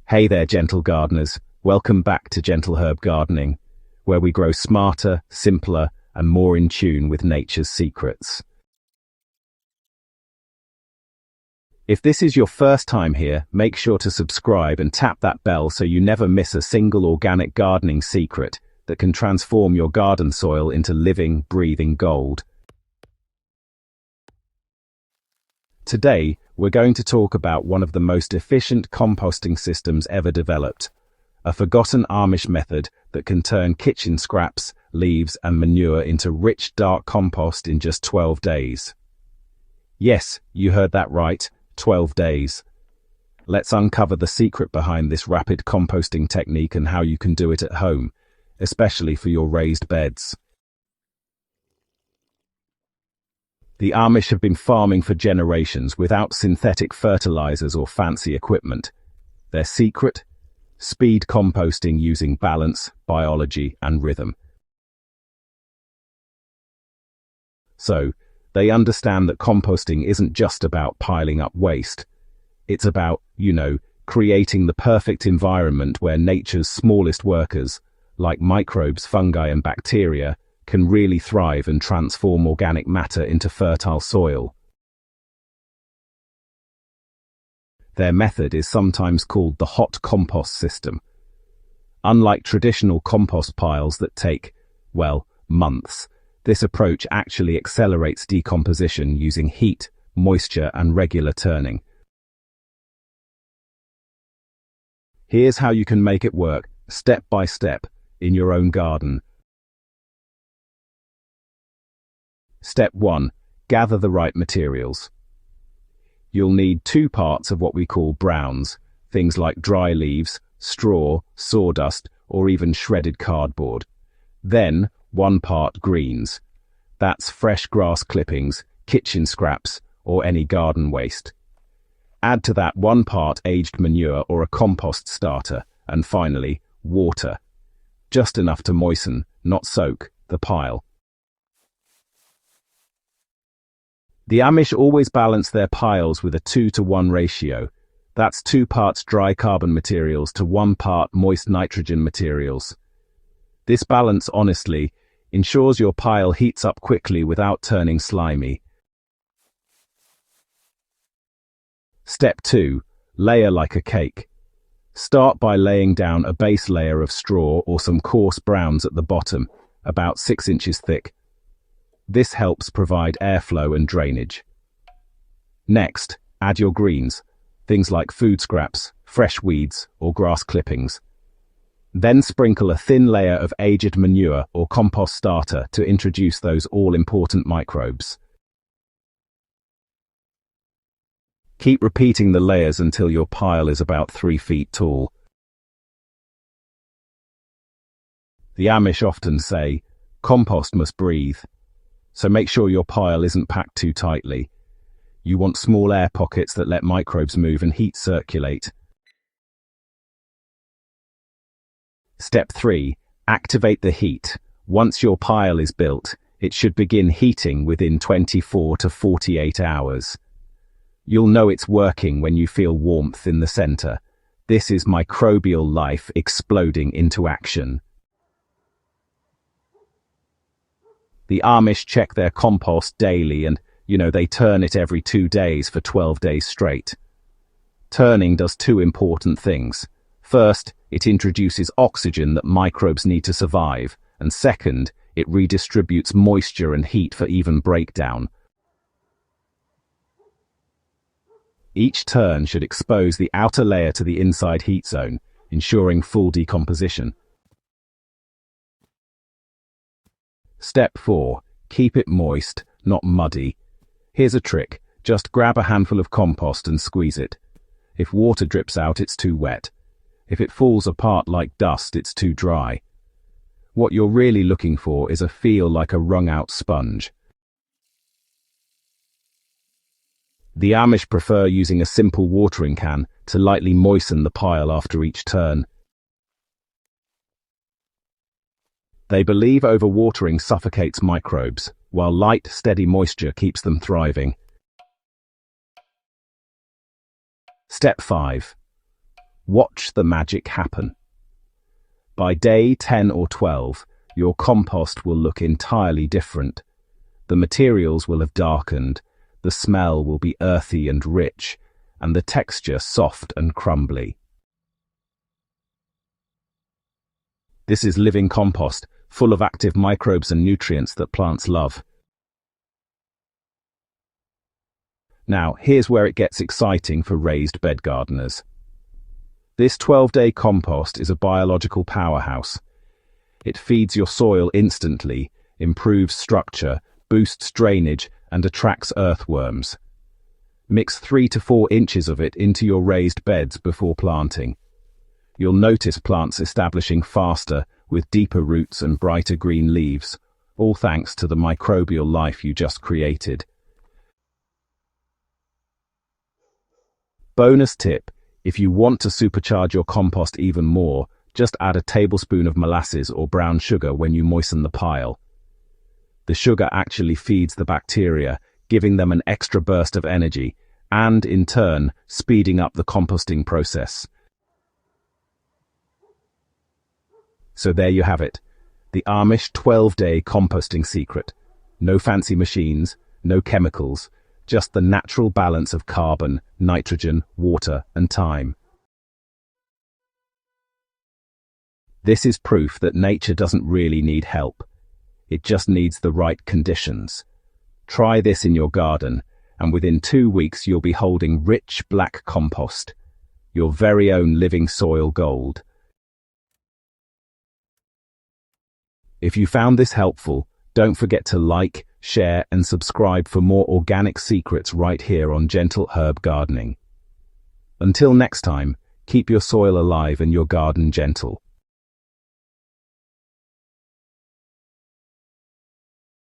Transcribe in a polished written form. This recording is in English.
Hey there, gentle gardeners. Welcome back to Gentle Herb Gardening, where we grow smarter, simpler, and more in tune with nature's secrets. If this is your first time here, make sure to subscribe and tap that bell so you never miss a single organic gardening secret that can transform your garden soil into living, breathing gold. Today, we're going to talk about one of the most efficient composting systems ever developed, a forgotten Amish method that can turn kitchen scraps, leaves, and manure into rich, dark compost in just 12 days. Yes, you heard that right, 12 days. Let's uncover the secret behind this rapid composting technique and how you can do it at home, especially for your raised beds. The Amish have been farming for generations without synthetic fertilizers or fancy equipment. Their secret? Speed composting using balance, biology, and rhythm. So, they understand that composting isn't just about piling up waste. It's about, creating the perfect environment where nature's smallest workers, like microbes, fungi, and bacteria, can really thrive and transform organic matter into fertile soil. Their method is sometimes called the hot compost system. Unlike traditional compost piles that take, months, this approach actually accelerates decomposition using heat, moisture, and regular turning. Here's how you can make it work, step by step, in your own garden. Step 1. Gather the right materials. You'll need 2 parts of what we call browns, things like dry leaves, straw, sawdust, or even shredded cardboard. Then, 1 part greens. That's fresh grass clippings, kitchen scraps, or any garden waste. Add to that 1 part aged manure or a compost starter, and finally, water. Just enough to moisten, not soak, the pile. The Amish always balance their piles with a 2-to-1 ratio. That's 2 parts dry carbon materials to 1 part moist nitrogen materials. This balance, honestly, ensures your pile heats up quickly without turning slimy. Step 2. Layer like a cake. Start by laying down a base layer of straw or some coarse browns at the bottom, about 6 inches thick. This helps provide airflow and drainage. Next, add your greens, things like food scraps, fresh weeds, or grass clippings. Then sprinkle a thin layer of aged manure or compost starter to introduce those all-important microbes. Keep repeating the layers until your pile is about 3 feet tall. The Amish often say, compost must breathe. So make sure your pile isn't packed too tightly. You want small air pockets that let microbes move and heat circulate. Step 3. Activate the heat. Once your pile is built, it should begin heating within 24 to 48 hours. You'll know it's working when you feel warmth in the center. This is microbial life exploding into action. The Amish check their compost daily and, they turn it every 2 days for 12 days straight. Turning does 2 important things. First, it introduces oxygen that microbes need to survive, and second, it redistributes moisture and heat for even breakdown. Each turn should expose the outer layer to the inside heat zone, ensuring full decomposition. Step 4. Keep it moist, not muddy. Here's a trick. Just grab a handful of compost and squeeze it. If water drips out, it's too wet. If it falls apart like dust, it's too dry. What you're really looking for is a feel like a wrung-out sponge. The Amish prefer using a simple watering can to lightly moisten the pile after each turn. They believe overwatering suffocates microbes, while light, steady moisture keeps them thriving. Step 5. Watch the magic happen. By day 10 or 12, your compost will look entirely different. The materials will have darkened, the smell will be earthy and rich, and the texture soft and crumbly. This is living compost, full of active microbes and nutrients that plants love. Now, here's where it gets exciting for raised bed gardeners. This 12-day compost is a biological powerhouse. It feeds your soil instantly, improves structure, boosts drainage, and attracts earthworms. Mix 3 to 4 inches of it into your raised beds before planting. You'll notice plants establishing faster, with deeper roots and brighter green leaves, all thanks to the microbial life you just created. Bonus tip: if you want to supercharge your compost even more, just add a tablespoon of molasses or brown sugar when you moisten the pile. The sugar actually feeds the bacteria, giving them an extra burst of energy, and in turn, speeding up the composting process. So there you have it, the Amish 12-day composting secret. No fancy machines, no chemicals, just the natural balance of carbon, nitrogen, water, and time. This is proof that nature doesn't really need help. It just needs the right conditions. Try this in your garden, and within 2 weeks you'll be holding rich black compost, your very own living soil gold. If you found this helpful, don't forget to like, share, and subscribe for more organic secrets right here on Gentle Herb Gardening. Until next time, keep your soil alive and your garden gentle.